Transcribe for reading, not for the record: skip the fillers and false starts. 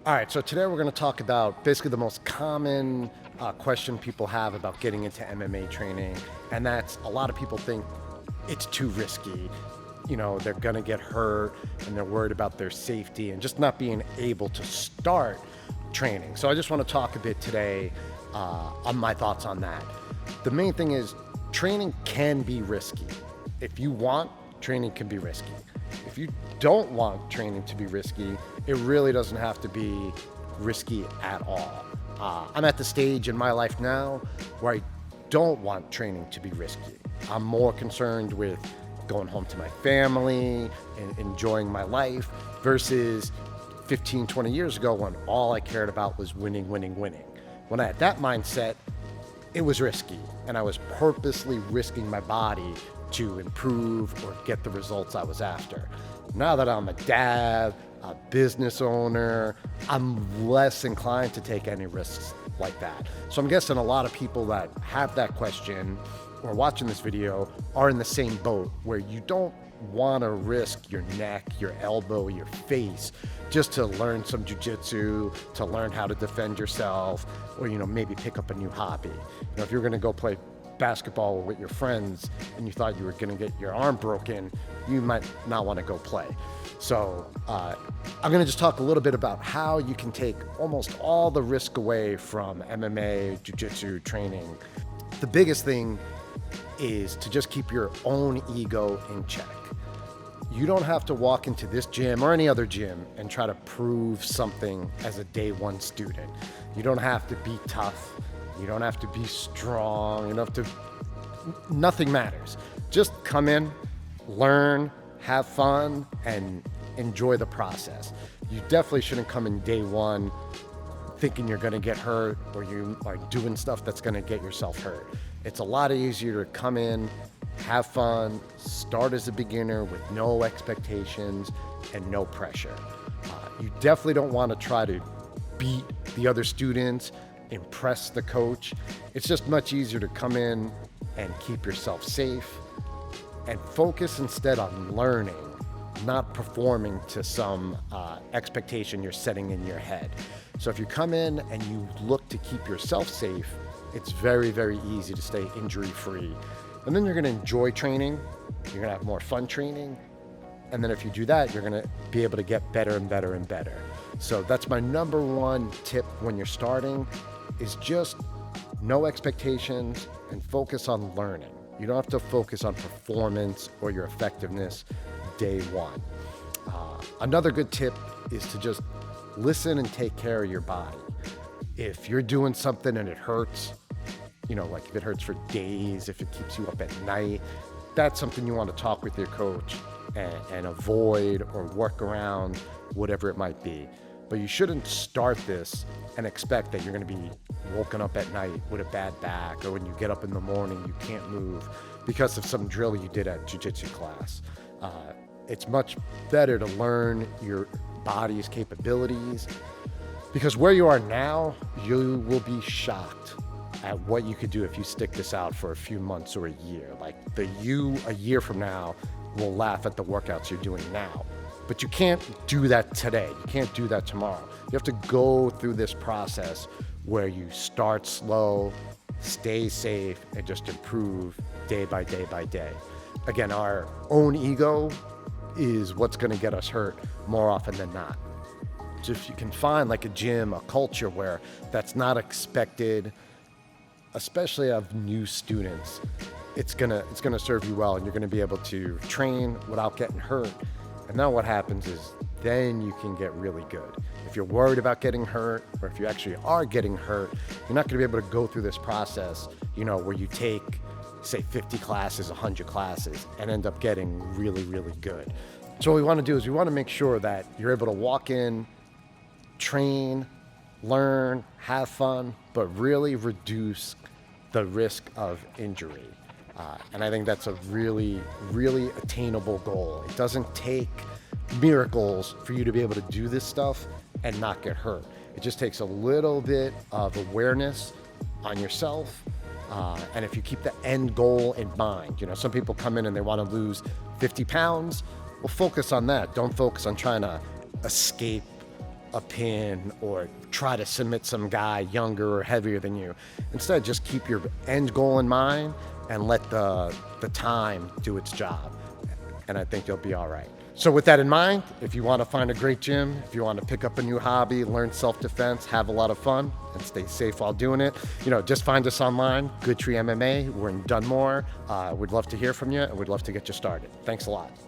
All right, so today we're going to talk about basically the most common question people have about getting into MMA training, and that's a lot of people think it's too risky. You know, they're going to get hurt and they're worried about their safety and just not being able to start training. So I just want to talk a bit today on my thoughts on that. The main thing is training can be risky. If you want, training can be risky. If you don't want training to be risky, it really doesn't have to be risky at all. I'm at the stage in my life now where I don't want training to be risky. I'm more concerned with going home to my family and enjoying my life versus 15, 20 years ago when all I cared about was winning. When I had that mindset, it was risky, and I was purposely risking my body to improve or get the results I was after. Now that I'm a dad, a business owner, I'm less inclined to take any risks like that. So I'm guessing a lot of people that have that question or watching this video are in the same boat where you don't want to risk your neck, your elbow, your face just to learn some jiu-jitsu, to learn how to defend yourself, or maybe pick up a new hobby. If you're going to go play basketball with your friends and you thought you were going to get your arm broken, you might not want to go play. So I'm going to just talk a little bit about how you can take almost all the risk away from MMA, jiu-jitsu training. The biggest thing is to just keep your own ego in check. You don't have to walk into this gym or any other gym and try to prove something as a day one student. You don't have to be tough. You don't have to be strong. You don't have to, nothing matters. Just come in, learn, have fun, and enjoy the process. You definitely shouldn't come in day one thinking you're going to get hurt or you are doing stuff that's going to get yourself hurt. It's a lot easier to come in, have fun, start as a beginner with no expectations and no pressure. You definitely don't want to try to beat the other students, impress the coach. It's just much easier to come in and keep yourself safe and focus instead on learning, not performing to some expectation you're setting in your head. So if you come in and you look to keep yourself safe, it's very, very easy to stay injury-free. And then you're going to enjoy training, you're going to have more fun training, and then if you do that, you're going to be able to get better and better and better. So that's my number one tip when you're starting, is just no expectations and focus on learning. You don't have to focus on performance or your effectiveness day one. Another good tip is to just listen and take care of your body. If you're doing something and it hurts, like if it hurts for days, if it keeps you up at night, that's something you want to talk with your coach and avoid or work around, whatever it might be. But you shouldn't start this and expect that you're going to be woken up at night with a bad back, or when you get up in the morning, you can't move because of some drill you did at jiu-jitsu class. It's much better to learn your body's capabilities, because where you are now, you will be shocked at what you could do if you stick this out for a few months or a year. Like you a year from now will laugh at the workouts you're doing now. But you can't do that today. You can't do that tomorrow. You have to go through this process where you start slow, stay safe, and just improve day by day by day. Again, our own ego is what's going to get us hurt more often than not. So if you can find like a gym, a culture where that's not expected, especially of new students, it's gonna serve you well, and you're gonna be able to train without getting hurt. And then what happens is then you can get really good. If you're worried about getting hurt, or if you actually are getting hurt, you're not gonna be able to go through this process, where you take, say, 50 classes, 100 classes, and end up getting really, really good. So what we want to do is we want to make sure that you're able to walk in, train, learn, have fun, but really reduce the risk of injury. And I think that's a really, really attainable goal. It doesn't take miracles for you to be able to do this stuff and not get hurt. It just takes a little bit of awareness on yourself. And if you keep the end goal in mind, some people come in and they want to lose 50 pounds. Well, focus on that. Don't focus on trying to escape a pin or try to submit some guy younger or heavier than you. Instead, just keep your end goal in mind and let the time do its job. And I think you'll be all right. So with that in mind, if you want to find a great gym, if you want to pick up a new hobby, learn self-defense, have a lot of fun, and stay safe while doing it, just find us online, Good Tree MMA. We're in Dunmore. We'd love to hear from you, and we'd love to get you started. Thanks a lot.